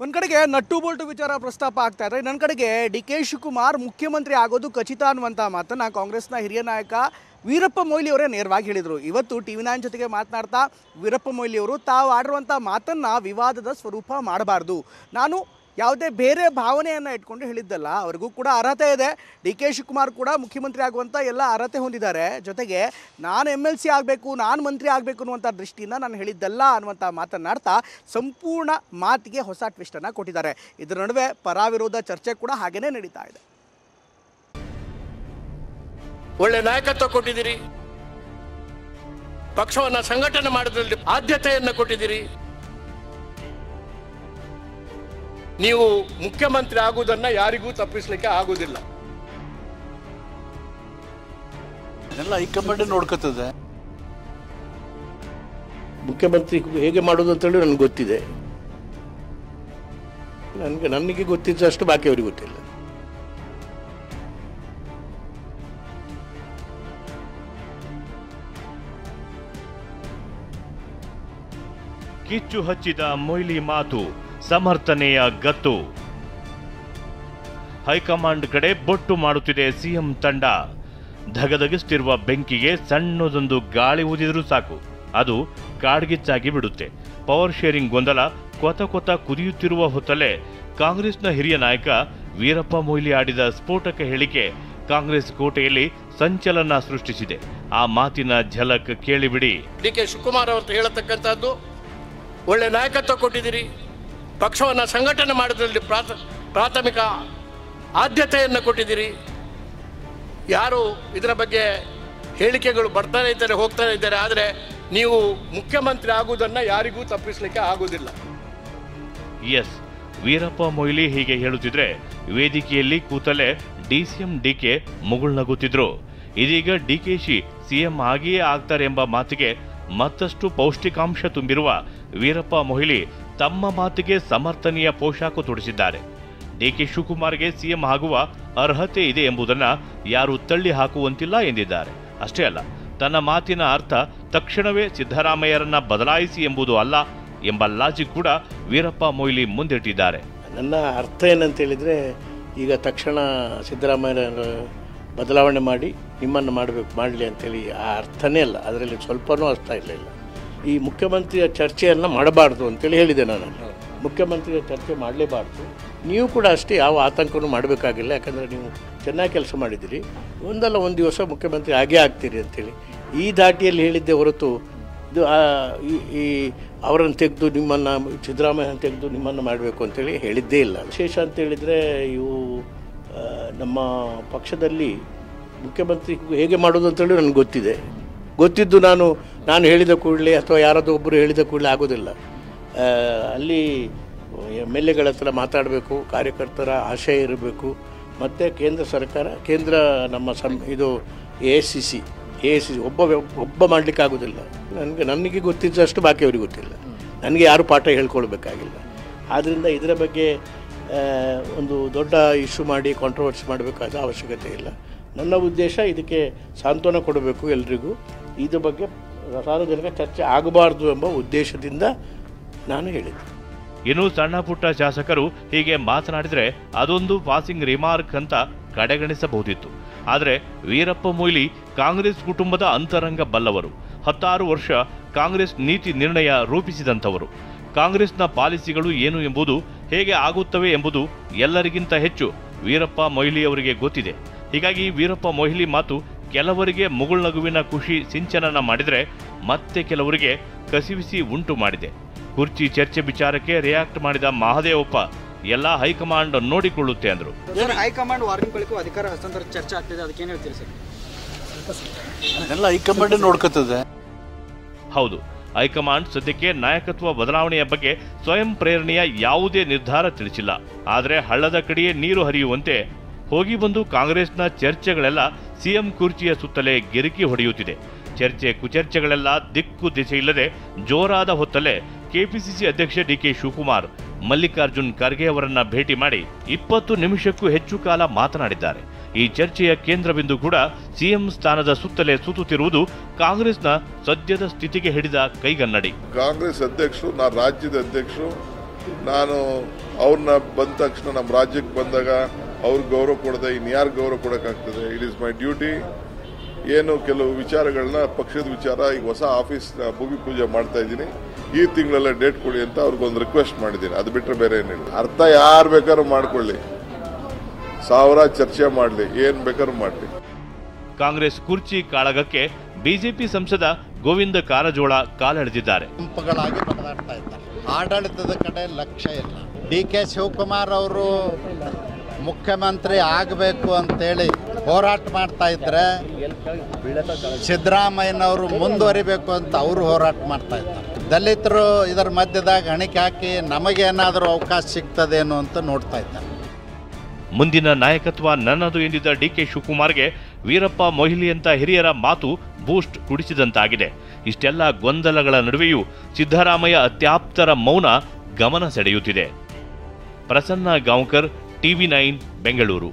ಒಂದು ಕಡೆಗೆ nut Bolt ವಿಚಾರ ಪ್ರಸ್ತಾಪ ಆಗ್ತಾ ಇದೆ. ನನ್ನ ಕಡೆಗೆ ಡಿ ಕೆ ಶಿವಕುಮಾರ್ ಮುಖ್ಯಮಂತ್ರಿ ಆಗೋದು ಖಚಿತ ಅನ್ನುವಂಥ ಮಾತನ್ನು ಕಾಂಗ್ರೆಸ್ನ ಹಿರಿಯ ನಾಯಕ ವೀರಪ್ಪ ಮೊಯ್ಲಿ ಅವರೇ ನೇರವಾಗಿ ಹೇಳಿದರು. ಇವತ್ತು TV9 ಜೊತೆಗೆ ಮಾತನಾಡ್ತಾ ವೀರಪ್ಪ ಮೊಯ್ಲಿ ಅವರು ತಾವು ಆಡಿರುವಂಥ ಮಾತನ್ನು ವಿವಾದದ ಸ್ವರೂಪ ಮಾಡಬಾರ್ದು, ನಾನು ಯಾವುದೇ ಬೇರೆ ಭಾವನೆಯನ್ನು ಇಟ್ಕೊಂಡು ಹೇಳಿದ್ದಲ್ಲ, ಅವ್ರಿಗೂ ಕೂಡ ಅರ್ಹತೆ ಇದೆ. ಡಿ ಕೆ ಶಿವಕುಮಾರ್ ಕೂಡ ಮುಖ್ಯಮಂತ್ರಿ ಆಗುವಂಥ ಎಲ್ಲ ಅರ್ಹತೆ ಹೊಂದಿದ್ದಾರೆ. ಜೊತೆಗೆ ನಾನು MLC ಆಗಬೇಕು, ನಾನು ಮಂತ್ರಿ ಆಗಬೇಕು ಅನ್ನುವಂಥ ದೃಷ್ಟಿಯಿಂದ ನಾನು ಹೇಳಿದ್ದಲ್ಲ ಅನ್ನುವಂಥ ಮಾತನ್ನಾಡ್ತಾ ಸಂಪೂರ್ಣ ಮಾತಿಗೆ ಹೊಸ ಟ್ವಿಸ್ಟನ್ನು ಕೊಟ್ಟಿದ್ದಾರೆ. ಇದರ ನಡುವೆ ಪರ ವಿರೋಧ ಚರ್ಚೆ ಕೂಡ ಹಾಗೇನೇ ನಡೀತಾ ಇದೆ. ಒಳ್ಳೆ ನಾಯಕತ್ವ ಕೊಟ್ಟಿದ್ದೀರಿ, ಪಕ್ಷವನ್ನು ಸಂಘಟನೆ ಮಾಡೋದ್ರಲ್ಲಿ ಆದ್ಯತೆಯನ್ನು ಕೊಟ್ಟಿದ್ದೀರಿ. ನೀವು ಮುಖ್ಯಮಂತ್ರಿ ಆಗುವುದನ್ನ ಯಾರಿಗೂ ತಪ್ಪಿಸಲಿಕ್ಕೆ ಆಗುವುದಿಲ್ಲ. ಎಲ್ಲ ಹೈಕಮಾಂಡ್ ನೋಡ್ಕೊತದೆ. ಮುಖ್ಯಮಂತ್ರಿ ಹೇಗೆ ಮಾಡೋದು ಅಂತೇಳಿ ನನಗೆ ಗೊತ್ತಿದೆ. ನನಗೆ ಗೊತ್ತಿದ್ದಷ್ಟು ಬಾಕಿ ಅವರಿಗೆ ಗೊತ್ತಿಲ್ಲ. ಕಿಚ್ಚು ಹಚ್ಚಿದ ಮೊಯ್ಲಿ ಮಾತು ಸಮರ್ಥನೆಯ ಗತ್ತು. ಹೈಕಮಾಂಡ್ ಕಡೆ ಬೊಟ್ಟು ಮಾಡುತ್ತಿದೆ ಸಿಎಂ ತಂಡ. ಧಗಧಗಿಸ್ತಿರುವ ಬೆಂಕಿಗೆ ಸಣ್ಣದೊಂದು ಗಾಳಿ ಊದಿದ್ರೂ ಸಾಕು, ಅದು ಕಾಡ್ಗಿಚ್ಚಾಗಿ ಬಿಡುತ್ತೆ. ಪವರ್ ಶೇರಿಂಗ್ ಗೊಂದಲ ಕೊತ ಕೊತ ಕುದಿಯುತ್ತಿರುವ ಹೊತ್ತಲ್ಲೇ ಕಾಂಗ್ರೆಸ್ನ ಹಿರಿಯ ನಾಯಕ ವೀರಪ್ಪ ಮೊಯ್ಲಿ ಆಡಿದ ಸ್ಫೋಟಕ ಹೇಳಿಕೆ ಕಾಂಗ್ರೆಸ್ ಕೋಟೆಯಲ್ಲಿ ಸಂಚಲನ ಸೃಷ್ಟಿಸಿದೆ. ಆ ಮಾತಿನ ಝಲಕ್ ಕೇಳಿಬಿಡಿ. ಡಿ ಕೆ ಶಿವಕುಮಾರ್ ಅವರು ಹೇಳತಕ್ಕಂಥದ್ದು, ಒಳ್ಳೆ ನಾಯಕತ್ವ ಕೊಟ್ಟಿದ್ದೀರಿ, ಪಕ್ಷವನ್ನು ಸಂಘಟನೆ ಮಾಡೋದ್ರಲ್ಲಿ ಪ್ರಾಥಮಿಕ ಆದ್ಯತೆಯನ್ನು ಕೊಟ್ಟಿದ್ದೀರಿ. ಯಾರು ಇದರ ಬಗ್ಗೆ ಹೇಳಿಕೆಗಳು ಬರ್ತಾನೆ ಇದ್ದಾರೆ, ಹೋಗ್ತಾನೆ ಇದ್ದಾರೆ, ಆದರೆ ನೀವು ಮುಖ್ಯಮಂತ್ರಿ ಆಗುವುದನ್ನು ಯಾರಿಗೂ ತಪ್ಪಿಸಲಿಕ್ಕೆ ಆಗುವುದಿಲ್ಲ. ಎಸ್, ವೀರಪ್ಪ ಮೊಯ್ಲಿ ಹೀಗೆ ಹೇಳುತ್ತಿದ್ರೆ ವೇದಿಕೆಯಲ್ಲಿ ಕೂತಲೇ DCM DK ಮುಗುಳ್ನಗುತ್ತಿದ್ರು. ಇದೀಗ DKಶಿ CM ಆಗಿಯೇ ಆಗ್ತಾರೆ ಎಂಬ ಮಾತಿಗೆ ಮತ್ತಷ್ಟು ಪೌಷ್ಟಿಕಾಂಶ ತುಂಬಿರುವ ವೀರಪ್ಪ ಮೊಯ್ಲಿ ತಮ್ಮ ಮಾತಿಗೆ ಸಮರ್ಥನೀಯ ಪೋಷಾಕು ತೊಡಿಸಿದ್ದಾರೆ. DK ಶಿವಕುಮಾರ್ಗೆ CM ಆಗುವ ಅರ್ಹತೆ ಇದೆ ಎಂಬುದನ್ನು ಯಾರೂ ತಳ್ಳಿ ಹಾಕುವಂತಿಲ್ಲ ಎಂದಿದ್ದಾರೆ. ಅಷ್ಟೇ ಅಲ್ಲ, ತನ್ನ ಮಾತಿನ ಅರ್ಥ ತಕ್ಷಣವೇ ಸಿದ್ದರಾಮಯ್ಯರನ್ನ ಬದಲಾಯಿಸಿ ಎಂಬುದು ಅಲ್ಲ ಎಂಬ ಲಾಜಿಕ್ ಕೂಡ ವೀರಪ್ಪ ಮೊಯ್ಲಿ ಮುಂದಿಟ್ಟಿದ್ದಾರೆ. ನನ್ನ ಅರ್ಥ ಏನಂತೇಳಿದರೆ, ಈಗ ತಕ್ಷಣ ಸಿದ್ದರಾಮಯ್ಯ ಬದಲಾವಣೆ ಮಾಡಿ ನಿಮ್ಮನ್ನು ಮಾಡಲಿ ಅಂತೇಳಿ ಆ ಅರ್ಥನೇ ಅಲ್ಲ. ಅದರಲ್ಲಿ ಸ್ವಲ್ಪನೂ ಅರ್ಥ ಇರಲಿಲ್ಲ. ಈ ಮುಖ್ಯಮಂತ್ರಿಯ ಚರ್ಚೆಯನ್ನು ಮಾಡಬಾರ್ದು ಅಂತೇಳಿ ಹೇಳಿದೆ ನಾನು. ಮುಖ್ಯಮಂತ್ರಿಯ ಚರ್ಚೆ ಮಾಡಲೇಬಾರ್ದು. ನೀವು ಕೂಡ ಅಷ್ಟೇ ಯಾವ ಆತಂಕನೂ ಮಾಡಬೇಕಾಗಿಲ್ಲ, ಯಾಕಂದರೆ ನೀವು ಚೆನ್ನಾಗಿ ಕೆಲಸ ಮಾಡಿದ್ದೀರಿ, ಒಂದಲ್ಲ ಒಂದು ದಿವಸ ಮುಖ್ಯಮಂತ್ರಿ ಆಗೇ ಆಗ್ತೀರಿ ಅಂತೇಳಿ ಈ ಧಾಟಿಯಲ್ಲಿ ಹೇಳಿದ್ದೆ ಹೊರತು ಇದು ಈ ಅವರನ್ನು ತೆಗೆದು ನಿಮ್ಮನ್ನು, ಸಿದ್ದರಾಮಯ್ಯನ ತೆಗೆದು ನಿಮ್ಮನ್ನು ಮಾಡಬೇಕು ಅಂತೇಳಿ ಹೇಳಿದ್ದೇ ಇಲ್ಲ. ವಿಶೇಷ ಅಂತೇಳಿದರೆ, ಇವು ನಮ್ಮ ಪಕ್ಷದಲ್ಲಿ ಮುಖ್ಯಮಂತ್ರಿ ಹೇಗೆ ಮಾಡೋದು ಅಂತೇಳಿ ನನಗೆ ಗೊತ್ತಿದ್ದು ನಾನು ಹೇಳಿದ ಕೂಡಲೇ ಅಥವಾ ಯಾರಾದರೂ ಒಬ್ಬರು ಹೇಳಿದ ಕೂಡಲೇ ಆಗೋದಿಲ್ಲ. ಅಲ್ಲಿ MLAಗಳ ಹತ್ರ ಮಾತಾಡಬೇಕು, ಕಾರ್ಯಕರ್ತರ ಆಶಯ ಇರಬೇಕು, ಮತ್ತು ಕೇಂದ್ರ ಸರ್ಕಾರ, ಕೇಂದ್ರ ನಮ್ಮ ಇದು AICC ಒಬ್ಬ ಮಾಡಲಿಕ್ಕೆ ಆಗೋದಿಲ್ಲ. ನನಗೆ ಗೊತ್ತಿದ್ದಷ್ಟು ಬಾಕಿ ಅವ್ರಿಗೆ ಗೊತ್ತಿಲ್ಲ. ನನಗೆ ಯಾರು ಪಾಠ ಹೇಳ್ಕೊಳ್ಬೇಕಾಗಿಲ್ಲ. ಆದ್ದರಿಂದ ಇದರ ಬಗ್ಗೆ ಒಂದು ದೊಡ್ಡ ಇಶ್ಯೂ ಮಾಡಿ ಕಾಂಟ್ರವರ್ಸಿ ಮಾಡಬೇಕಾದ ಅವಶ್ಯಕತೆ ಇಲ್ಲ. ನನ್ನ ಉದ್ದೇಶ ಇದಕ್ಕೆ ಸಾಂತ್ವನ ಕೊಡಬೇಕು ಎಲ್ರಿಗೂ. ಇದ್ರ ಬಗ್ಗೆ ಸಾರ್ವಜನಿಕ ಚರ್ಚೆ ಆಗಬಾರ್ದು ಎಂಬ ಉದ್ದೇಶದಿಂದ ನಾನು ಹೇಳಿದ್ದೆ. ಇನ್ನು ಸಣ್ಣ ಪುಟ್ಟ ಶಾಸಕರು ಹೀಗೆ ಮಾತನಾಡಿದರೆ ಅದೊಂದು ಪಾಸಿಂಗ್ ರಿಮಾರ್ಕ್ ಅಂತ ಕಡೆಗಣಿಸಬಹುದಿತ್ತು. ಆದರೆ ವೀರಪ್ಪ ಮೊಯ್ಲಿ ಕಾಂಗ್ರೆಸ್ ಕುಟುಂಬದ ಅಂತರಂಗ ಬಲ್ಲವರು. 16 ವರ್ಷ ಕಾಂಗ್ರೆಸ್ ನೀತಿ ನಿರ್ಣಯ ರೂಪಿಸಿದಂಥವರು. ಕಾಂಗ್ರೆಸ್ನ ಪಾಲಿಸಿಗಳು ಏನು ಎಂಬುದು, ಹೇಗೆ ಆಗುತ್ತವೆ ಎಂಬುದು ಎಲ್ಲರಿಗಿಂತ ಹೆಚ್ಚು ವೀರಪ್ಪ ಮೊಯ್ಲಿ ಅವರಿಗೆ ಗೊತ್ತಿದೆ. ಹೀಗಾಗಿ ವೀರಪ್ಪ ಮೊಯ್ಲಿ ಮಾತು ಕೆಲವರಿಗೆ ಮುಗುಳ್ನಗುವಿನ ಖುಷಿ ಸಿಂಚನನ ಮಾಡಿದರೆ ಮತ್ತೆ ಕೆಲವರಿಗೆ ಕಸಿವಿಸಿ ಉಂಟು ಮಾಡಿದೆ. ಕುರ್ಚಿ ಚರ್ಚೆ ವಿಚಾರಕ್ಕೆ ರಿಯಾಕ್ಟ್ ಮಾಡಿದ ಮಹದೇವಪ್ಪ, ಎಲ್ಲ ಹೈಕಮಾಂಡ್ ನೋಡಿಕೊಳ್ಳುತ್ತೆ ಅಂದರು. ಹೈಕಮಾಂಡ್ ವಾರ್ನಿಂಗ್ ಬಳಿಕ ಅಧಿಕಾರ ಹಸ್ತಾಂತರ ಚರ್ಚೆ ಆಗ್ತಿದೆ, ಅದಕ್ಕೆ ಏನು ಹೇಳ್ತೀರಿ ಸರ್? ಎಲ್ಲ ಹೈಕಮಾಂಡ್ ನೋಡ್ಕೊತದೆ. ಹೌದು, ಹೈಕಮಾಂಡ್ ಸದ್ಯಕ್ಕೆ ನಾಯಕತ್ವ ಬದಲಾವಣೆಯ ಬಗ್ಗೆ ಸ್ವಯಂ ಪ್ರೇರಣೆಯ ಯಾವುದೇ ನಿರ್ಧಾರ ತಿಳಿಸಿಲ್ಲ. ಆದರೆ ಹಳ್ಳದ ಕಡೆಯೇ ನೀರು ಹರಿಯುವಂತೆ ಹೋಗಿ ಬಂದು ಕಾಂಗ್ರೆಸ್ನ ಚರ್ಚೆಗಳೆಲ್ಲ CM ಕುರ್ಚಿಯ ಸುತ್ತಲೇ ಗಿರಿಕಿ ಹೊಡೆಯುತ್ತಿದೆ. ಚರ್ಚೆ ಕುಚರ್ಚೆಗಳೆಲ್ಲ ದಿಕ್ಕು ದಿಸೆ ಇಲ್ಲದೆ ಜೋರಾದ ಹೊತ್ತಲ್ಲೇ ಕೆಪಿಸಿಸಿ ಅಧ್ಯಕ್ಷ DK ಶಿವಕುಮಾರ್ ಮಲ್ಲಿಕಾರ್ಜುನ್ ಖರ್ಗೆ ಅವರನ್ನ ಭೇಟಿ ಮಾಡಿ 20 ನಿಮಿಷಕ್ಕೂ ಹೆಚ್ಚು ಕಾಲ ಮಾತನಾಡಿದ್ದಾರೆ. ಈ ಚರ್ಚೆಯ ಕೇಂದ್ರ ಬಿಂದು ಕೂಡ CM ಸ್ಥಾನದ ಸುತ್ತಲೇ ಸುತ್ತುತ್ತಿರುವುದು ಕಾಂಗ್ರೆಸ್ನ ಸದ್ಯದ ಸ್ಥಿತಿಗೆ ಹಿಡಿದ ಕೈಗನ್ನಡಿ. ಕಾಂಗ್ರೆಸ್ ಅಧ್ಯಕ್ಷರು, ರಾಜ್ಯದ ಅಧ್ಯಕ್ಷರು ನಾನು ಅವ್ರನ್ನ ಬಂದ ತಕ್ಷಣ ನಮ್ಮ ರಾಜ್ಯಕ್ಕೆ ಬಂದಾಗ ಅವ್ರಿಗೆ ಗೌರವ ಕೊಡದೆ ಇನ್ಯಾರು ಗೌರವ ಕೊಡೋಕ್ಕಾಗ್ತದೆ. It is my duty. ಏನು ಕೆಲವು ವಿಚಾರಗಳನ್ನ ಪಕ್ಷದ ವಿಚಾರ ಈಗ ಹೊಸ ಆಫೀಸ್ನ ಭೂಮಿ ಪೂಜೆ ಮಾಡ್ತಾ ಇದ್ದೀನಿ, ಈ ತಿಂಗಳಲ್ಲೇ ಡೇಟ್ ಕೊಡಿ ಅಂತ ಅವ್ರಿಗೊಂದು ರಿಕ್ವೆಸ್ಟ್ ಮಾಡಿದ್ದೀನಿ. ಅದು ಬಿಟ್ಟರೆ ಬೇರೆ ಏನಿಲ್ಲ. ಅರ್ಥ ಯಾರು ಬೇಕಾದ್ರೂ ಮಾಡ್ಕೊಳ್ಳಿ, 1000 ಚರ್ಚೆ ಮಾಡಲಿ, ಏನು ಬೇಕಾದ್ರೂ ಮಾಡಲಿ. ಕಾಂಗ್ರೆಸ್ ಕುರ್ಚಿ ಕಾಳಗಕ್ಕೆ ಬಿಜೆಪಿ ಸಂಸದ ಗೋವಿಂದ ಕಾರಜೋಳ ಕಾಲೆಳೆದಿದ್ದಾರೆ. ಗುಂಪುಗಳಾಗಿ ಬದಲಾಗ್ತಾ ಇದ್ದಾರೆ. ಆಡಳಿತದ ಕಡೆ ಲಕ್ಷ್ಯ ಇಲ್ಲ. ಡಿ.ಕೆ. ಶಿವಕುಮಾರ್ ಅವರು ಮುಖ್ಯಮಂತ್ರಿ ಆಗಬೇಕು ಅಂತೇಳಿ ಹೋರಾಟ ಮಾಡ್ತಾ ಇದ್ರೆ, ಸಿದ್ದರಾಮಯ್ಯನವರು ಮುಂದುವರಿಬೇಕು ಅಂತ ಅವರು ಹೋರಾಟ ಮಾಡ್ತಾ ಇದ್ದಾರೆ. ದಲಿತರು ಇದರ ಮಧ್ಯದಾಗ ಹಣಿಕೆ ಹಾಕಿ ನಮಗೇನಾದರೂ ಅವಕಾಶ ಸಿಗ್ತದೇನೋ ಅಂತ ನೋಡ್ತಾ ಇದ್ದಾರೆ. ಮುಂದಿನ ನಾಯಕತ್ವ ನನ್ನದು ಎಂದಿದ್ದ ಡಿ.ಕೆ. ಶಿವಕುಮಾರ್ಗೆ ವೀರಪ್ಪ ಮೊಯ್ಲಿ ಅಂತ ಹಿರಿಯರ ಮಾತು ಬೂಸ್ಟ್ ಕುಡಿಸಿದಂತಾಗಿದೆ. ಇಷ್ಟೆಲ್ಲ ಗೊಂದಲಗಳ ನಡುವೆಯೂ ಸಿದ್ದರಾಮಯ್ಯ ಅತ್ಯಾಪ್ತರ ಮೌನ ಗಮನ ಸೆಳೆಯುತ್ತಿದೆ. ಪ್ರಸನ್ನ ಗಾಂವ್ಕರ್, ಟಿವಿ9 ಬೆಂಗಳೂರು.